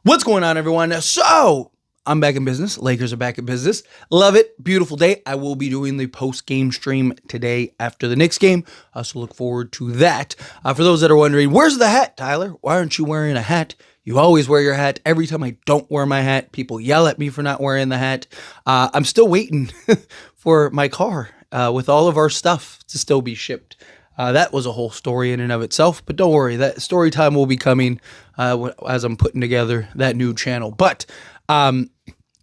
What's going on, everyone? So, I'm back in business. Lakers are back in business. Love it. Beautiful day. I will be doing the post-game stream today after the Knicks game, so look forward to that. For those that are wondering, where's the hat, Tyler? Why aren't you wearing a hat? You always wear your hat. Every time I don't wear my hat, people yell at me for not wearing the hat. I'm still waiting for my car with all of our stuff to still be shipped. That was a whole story in and of itself, but don't worry, that story time will be coming as I'm putting together that new channel. But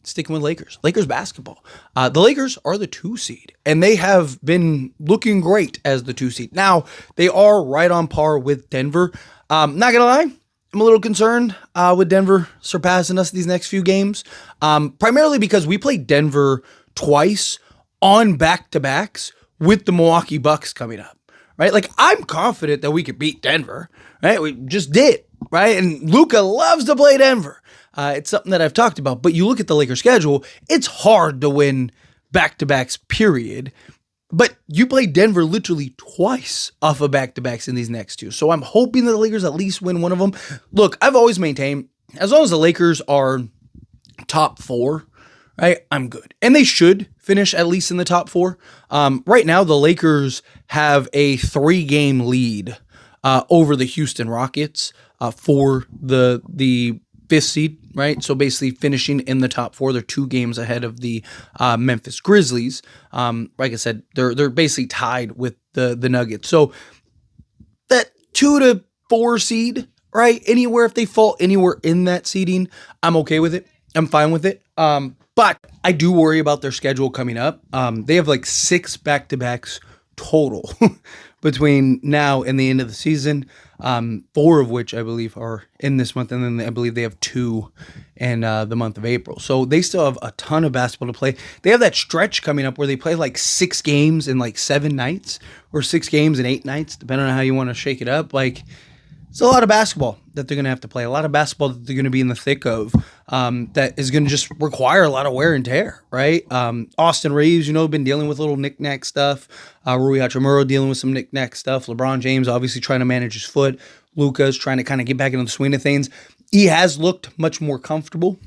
sticking with Lakers basketball. The Lakers are the 2 seed, and they have been looking great as the 2 seed. Now, they are right on par with Denver. Not going to lie, I'm a little concerned with Denver surpassing us these next few games, primarily because we played Denver twice on back-to-backs with the Milwaukee Bucks coming up. Right? Like, I'm confident that we could beat Denver, right? We just did, right? And Luca loves to play Denver. It's something that I've talked about. But you look at the Lakers schedule, it's hard to win back-to-backs, period. But you play Denver literally twice off of back-to-backs in these next 2. So I'm hoping that the Lakers at least win one of them. Look, I've always maintained, as long as the Lakers are top 4, right, I'm good. And they should finish at least in the top 4. Right now, the Lakers have a 3-game lead over the Houston Rockets for the 5th seed, right? So basically finishing in the top 4. They're 2 games ahead of the Memphis Grizzlies. Like I said, they're basically tied with the Nuggets. So that 2 to 4 seed, right? Anywhere, if they fall anywhere in that seeding, I'm okay with it. I'm fine with it. But I do worry about their schedule coming up. They have like 6 back-to-backs total between now and the end of the season, 4 of which I believe are in this month, and then I believe they have 2 in the month of April. So they still have a ton of basketball to play. They have that stretch coming up where they play like 6 games in like 7 nights, or 6 games in 8 nights, depending on how you want to shake it up. Like, it's a lot of basketball that they're going to have to play, a lot of basketball that they're going to be in the thick of, that is going to just require a lot of wear and tear, right? Austin Reeves, been dealing with little knick-knack stuff. Rui Hachimura dealing with some knick-knack stuff. LeBron James obviously trying to manage his foot. Luka's trying to kind of get back into the swing of things. He has looked much more comfortable.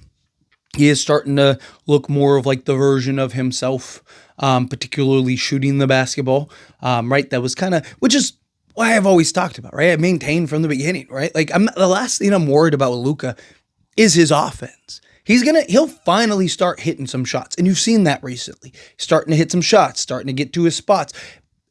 He is starting to look more of like the version of himself, particularly shooting the basketball, right? That was kind of, which is why I've always talked about, right? I maintained from the beginning, right? Like, the last thing I'm worried about with Luka is his offense. He'll finally start hitting some shots. And you've seen that recently. Starting to hit some shots, starting to get to his spots.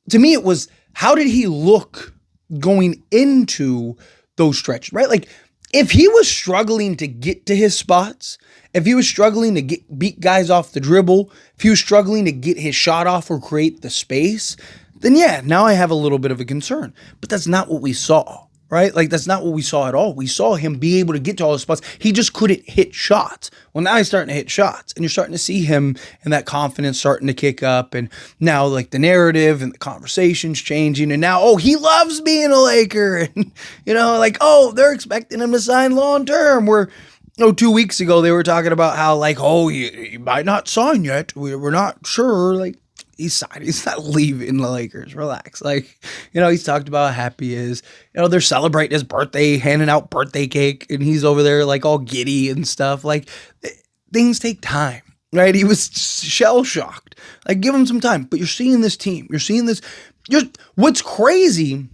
To me, it was, how did he look going into those stretches, right? Like, if he was struggling to get to his spots, if he was struggling to beat guys off the dribble, if he was struggling to get his shot off or create the space, then yeah, now I have a little bit of a concern. But that's not what we saw, right? Like, that's not what we saw at all. We saw him be able to get to all the spots. He just couldn't hit shots. Well, now he's starting to hit shots, and you're starting to see him and that confidence starting to kick up. And now, like, the narrative and the conversation's changing. And now, oh, he loves being a Laker. And, like, oh, they're expecting him to sign long term. Where, 2 weeks ago, they were talking about how, like, oh, you might not sign yet. We're not sure. Like, he's signed. He's not leaving the Lakers. Relax. Like, he's talked about how happy he is. They're celebrating his birthday, handing out birthday cake, and he's over there like all giddy and stuff. Like, things take time, right? He was shell-shocked. Like, give him some time. But you're seeing this team. You're seeing this. What's crazy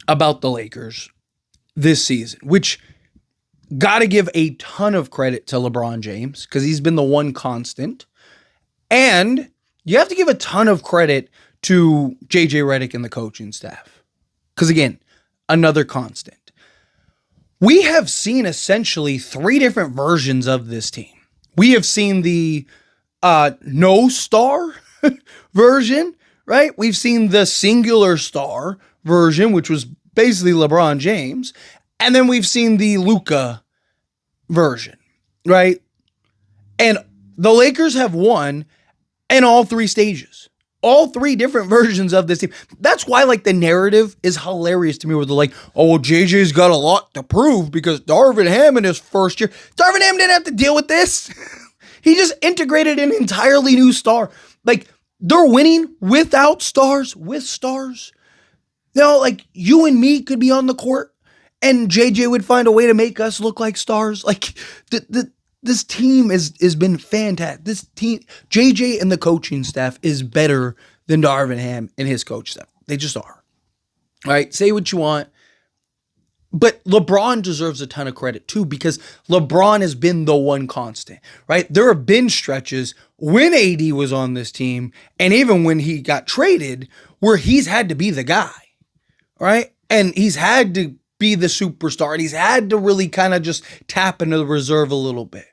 about the Lakers this season, which got to give a ton of credit to LeBron James, because he's been the one constant, and you have to give a ton of credit to JJ Redick and the coaching staff. Because again, another constant. We have seen essentially 3 different versions of this team. We have seen the no star version, right? We've seen the singular star version, which was basically LeBron James. And then we've seen the Luka version, right? And the Lakers have won in all 3 stages, all 3 different versions of this team. That's why, like, the narrative is hilarious to me, where they're like, oh, well, JJ's got a lot to prove because Darvin Ham in his first year. Darvin Ham didn't have to deal with this. He just integrated an entirely new star. Like, they're winning without stars, with stars. Like, you and me could be on the court, and JJ would find a way to make us look like stars. Like this team has been fantastic. This team, JJ and the coaching staff is better than Darvin Ham and his coach staff. They just are. All right, say what you want. But LeBron deserves a ton of credit too, because LeBron has been the one constant, right? There have been stretches when AD was on this team, and even when he got traded, where he's had to be the guy, right? And he's had to be the superstar, and he's had to really kind of just tap into the reserve a little bit.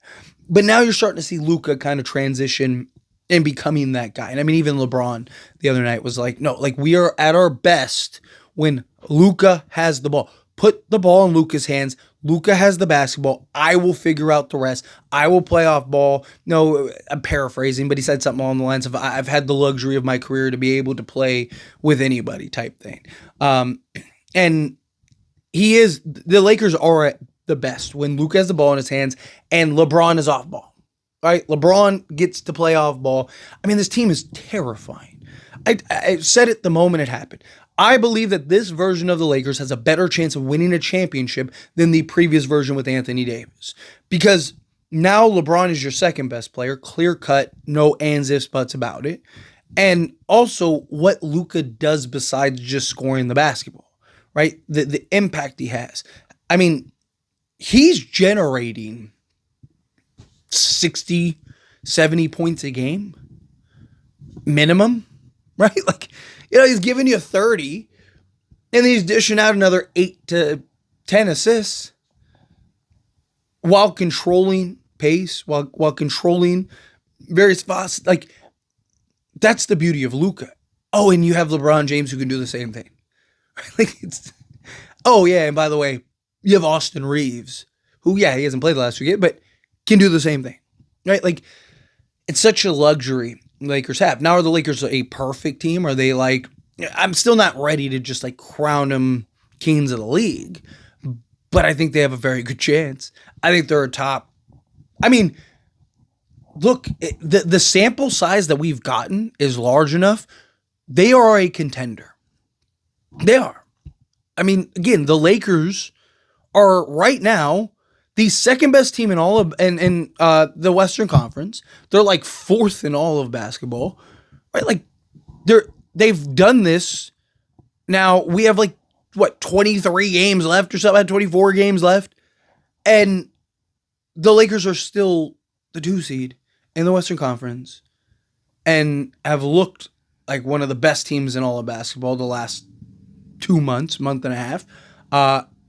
But now you're starting to see Luka kind of transition and becoming that guy. And I mean, even LeBron the other night was like, no, like we are at our best when Luka has the ball. Put the ball in Luka's hands. Luka has the basketball. I will figure out the rest. I will play off ball. No, I'm paraphrasing, but he said something along the lines of, I've had the luxury of my career to be able to play with anybody type thing. And the Lakers are at the best when Luka has the ball in his hands and LeBron is off ball, right? LeBron gets to play off ball. I mean, this team is terrifying. I said it the moment it happened. I believe that this version of the Lakers has a better chance of winning a championship than the previous version with Anthony Davis. Because now LeBron is your second best player, clear cut, no ands, ifs, buts about it. And also what Luka does besides just scoring the basketball, right? The impact he has. I mean, he's generating 60, 70 points a game minimum, right? Like, he's giving you 30, and he's dishing out another 8 to 10 assists while controlling pace, while controlling various spots. Like, that's the beauty of Luka. Oh, and you have LeBron James who can do the same thing. Like, oh, yeah, and by the way, you have Austin Reeves, who, yeah, he hasn't played the last 2 games, but can do the same thing, right? Like, it's such a luxury Lakers have. Now, are the Lakers a perfect team? Are they like, I'm still not ready to just like crown them kings of the league, but I think they have a very good chance. I think they're a top. I mean, look, the sample size that we've gotten is large enough. They are a contender. They are. I mean, again, the Lakers are right now the second best team in all of the Western Conference. They're like fourth in all of basketball, right? Like they've done this. Now we have like 23 games left or something, 24 games left, and the Lakers are still the 2 seed in the Western Conference, and have looked like one of the best teams in all of basketball the last 2 months, month and a half.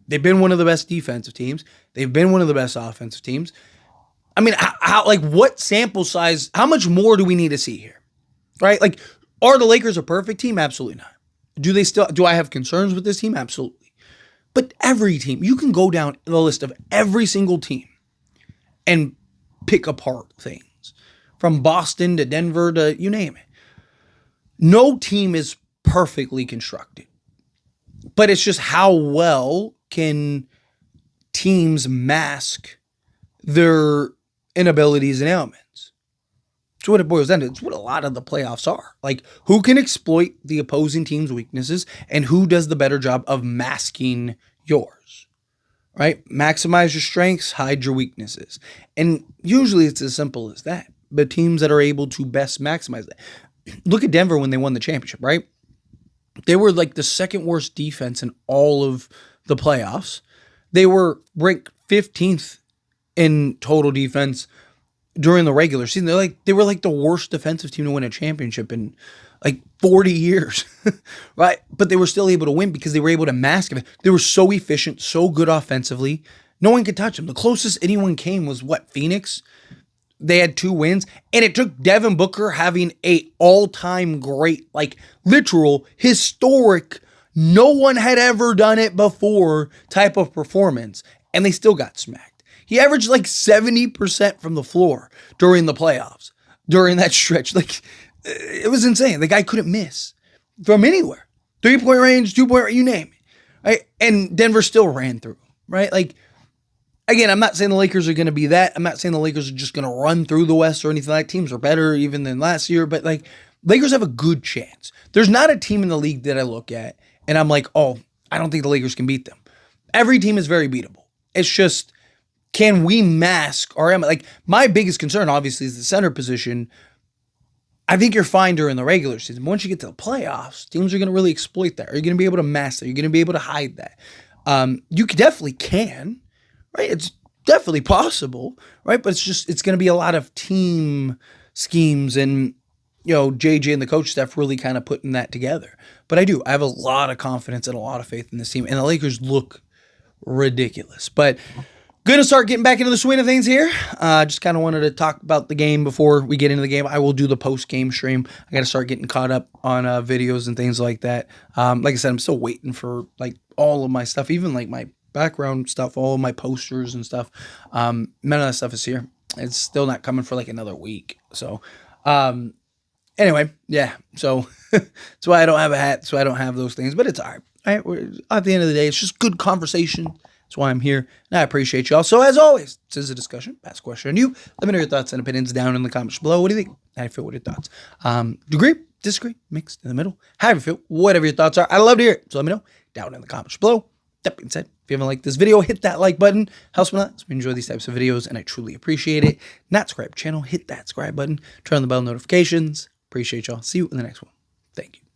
They've been one of the best defensive teams. They've been one of the best offensive teams. I mean, what sample size, how much more do we need to see here? Right? Like, are the Lakers a perfect team? Absolutely not. Do I have concerns with this team? Absolutely. But every team, you can go down the list of every single team and pick apart things. From Boston to Denver to you name it. No team is perfectly constructed. But it's just how well can teams mask their inabilities and ailments. It's what it boils down to. It's what a lot of the playoffs are. Like, who can exploit the opposing team's weaknesses and who does the better job of masking yours, right? Maximize your strengths, hide your weaknesses. And usually it's as simple as that. But teams that are able to best maximize that. Look at Denver when they won the championship, right? They were like the second worst defense in all of the playoffs. They were ranked 15th in total defense during the regular season. They were like the worst defensive team to win a championship in like 40 years, right? But they were still able to win because they were able to mask it. They were so efficient, so good offensively. No one could touch them. The closest anyone came was Phoenix. They had 2 wins, and it took Devin Booker having a all-time great, like literal, historic, no one had ever done it before type of performance, and they still got smacked. He averaged like 70% from the floor during the playoffs, during that stretch. Like, it was insane. The guy couldn't miss from anywhere. 3-point range, 2-point range, you name it. Right? And Denver still ran through, right? Like, again, I'm not saying the Lakers are going to be that. I'm not saying the Lakers are just going to run through the West or anything like that. Teams are better even than last year, but like Lakers have a good chance. There's not a team in the league that I look at and I'm like, oh, I don't think the Lakers can beat them. every team is very beatable. It's just, can we mask our, like, my biggest concern obviously is the center position. I think you're fine during the regular season. Once you get to the playoffs, teams are going to really exploit that. Are you going to be able to mask that? You're going to be able to hide that. You definitely can, right? It's definitely possible, right? But it's going to be a lot of team schemes and, JJ and the coach staff really kind of putting that together. But I have a lot of confidence and a lot of faith in this team. And the Lakers look ridiculous. But going to start getting back into the swing of things here. Just kind of wanted to talk about the game before we get into the game. I will do the post-game stream. I got to start getting caught up on videos and things like that. Like I said, I'm still waiting for like all of my stuff, even like my background stuff, all of my posters and stuff. None of that stuff is here. It's still not coming for like another week. So, anyway, yeah. So that's why I don't have a hat. So I don't have those things, but it's all right. All right. At the end of the day, it's just good conversation. That's why I'm here, and I appreciate y'all. So as always, this is a discussion. Pass a question on you. Let me know your thoughts and opinions down in the comments below. What do you think? How do you feel? What are your thoughts? Do you agree? Disagree? Mixed in the middle? How do you feel? Whatever your thoughts are, I'd love to hear it. So let me know down in the comments below. That being said, if you haven't liked this video, hit that like button. Helps me a lot. So we enjoy these types of videos, and I truly appreciate it. Not subscribe channel, hit that subscribe button. Turn on the bell notifications. Appreciate y'all. See you in the next one. Thank you.